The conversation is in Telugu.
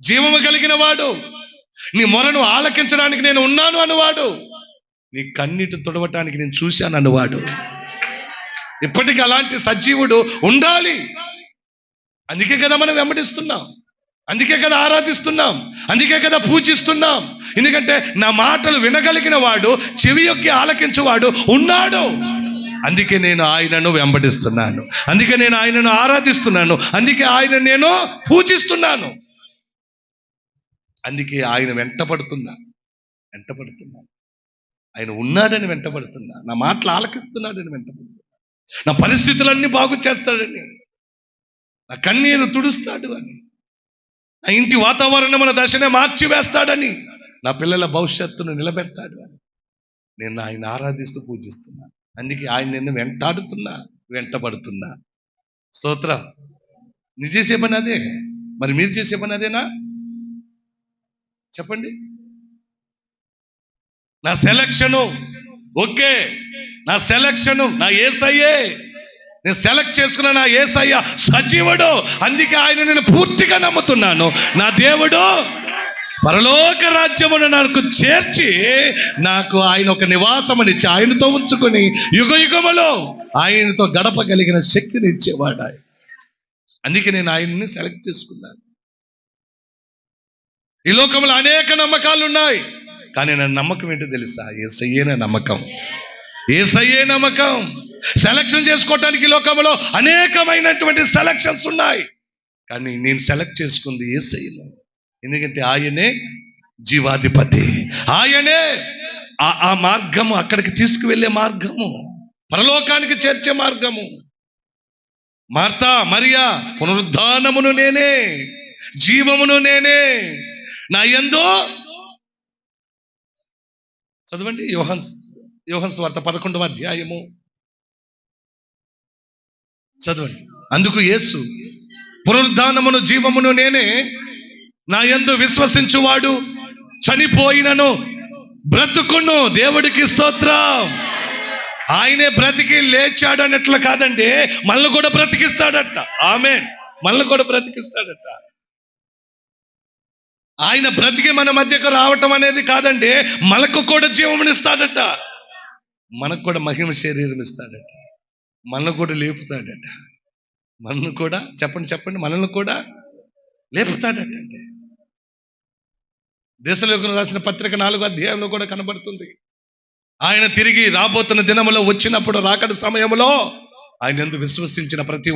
జీవము కలిగిన వాడు, నీ మొరను ఆలకించడానికి నేను ఉన్నాను అన్నవాడు, నీ కన్నీటి తుడవటానికి నేను చూశాను అన్నవాడు. ఇప్పటికీ అలాంటి సజీవుడు ఉండాలి. అందుకే కదా మనం వెంబడిస్తున్నాం, అందుకే కదా ఆరాధిస్తున్నాం, అందుకే కదా పూజిస్తున్నాం. ఎందుకంటే నా మాటలు వినగలిగిన వాడు, చెవి యొక్కి ఆలకించువాడు ఉన్నాడు. అందుకే నేను ఆయనను వెంబడిస్తున్నాను, అందుకే నేను ఆయనను ఆరాధిస్తున్నాను, అందుకే ఆయన నేను పూజిస్తున్నాను, అందుకే ఆయన వెంటపడుతున్నా. ఆయన ఉన్నాడని వెంటబడుతున్నా, నా మాటలు ఆలకిస్తున్నాడని వెంటబడుతున్నా, నా పరిస్థితులన్నీ బాగు చేస్తాడని, నా కన్నీరు తుడుస్తాడు అని, నా ఇంటి వాతావరణం దశనే మార్చివేస్తాడని, నా పిల్లల భవిష్యత్తును నిలబెడతాడు అని నేను ఆయన ఆరాధిస్తూ పూజిస్తున్నా. అందుకే ఆయన నిన్ను వెంటబడుతున్నా. స్తోత్రం. నీ చేసే పని అదే, మరి మీరు చేసే పని అదేనా? చెప్పండి. నా సెలక్షను ఓకే, నా సెలక్షను నా యేసయ్యే, నేను సెలెక్ట్ చేసుకున్న నా యేసయ్య సజీవుడు. అందుకే ఆయన నేను పూర్తిగా నమ్ముతున్నాను. నా దేవుడు పరలోక రాజ్యమును నాకు చేర్చి, నాకు ఆయన ఒక నివాసమునిచ్చి ఆయనతో ఉంచుకొని యుగ యుగములో ఆయనతో గడపగలిగిన శక్తిని ఇచ్చేవాడు ఆయన. అందుకే నేను ఆయన్ని సెలెక్ట్ చేసుకున్నాను. ఈ లోకంలో అనేక నమ్మకాలు ఉన్నాయి, కానీ నా నమ్మకం ఏంటో తెలుసా? యేసయ్యే నా నమ్మకం, యేసయ్యే నమ్మకం. సెలక్షన్ చేసుకోవటానికి లోకంలో అనేకమైనటువంటి సెలక్షన్స్ ఉన్నాయి, కానీ నేను సెలెక్ట్ చేసుకుంది యేసయ్యను. ఎందుకంటే ఆయనే జీవాధిపతి, ఆయనే ఆ మార్గము, అక్కడికి తీసుకువెళ్ళే మార్గము, పరలోకానికి చేర్చే మార్గము. మార్తా మరియా, పునరుద్ధానమును నేనే, జీవమును నేనే, నా యందు చదవండి. యోహాను సువార్త 11వ అధ్యాయము చదవండి. అందుకు యేసు, పునరుద్ధానమును జీవమును నేనే, నా యందు విశ్వసించువాడు చనిపోయినను బ్రతుకును. దేవుడికి స్తోత్రం. ఆయనే బ్రతికి లేచాడు అన్నట్లు కాదండి, మనల్ని కూడా బ్రతికిస్తాడట. ఆమేన్. మనల్ని కూడా బ్రతికిస్తాడట. ఆయన బ్రతికి మన మధ్యకు రావటం అనేది కాదండి, మనకు కూడా జీవమునిస్తాడట, మనకు కూడా మహిమ శరీరం ఇస్తాడట, మనల్ని కూడా లేపుతాడట, మనల్ని కూడా చెప్పండి మనల్ని కూడా లేపుతాడట. దేశలోకం రాసిన పత్రిక 4వ అధ్యాయంలో కూడా కనబడుతుంది. ఆయన తిరిగి రాబోతున్న దినములో వచ్చినప్పుడు, రాకడ సమయంలో ఆయన యందు విశ్వసించిన ప్రతి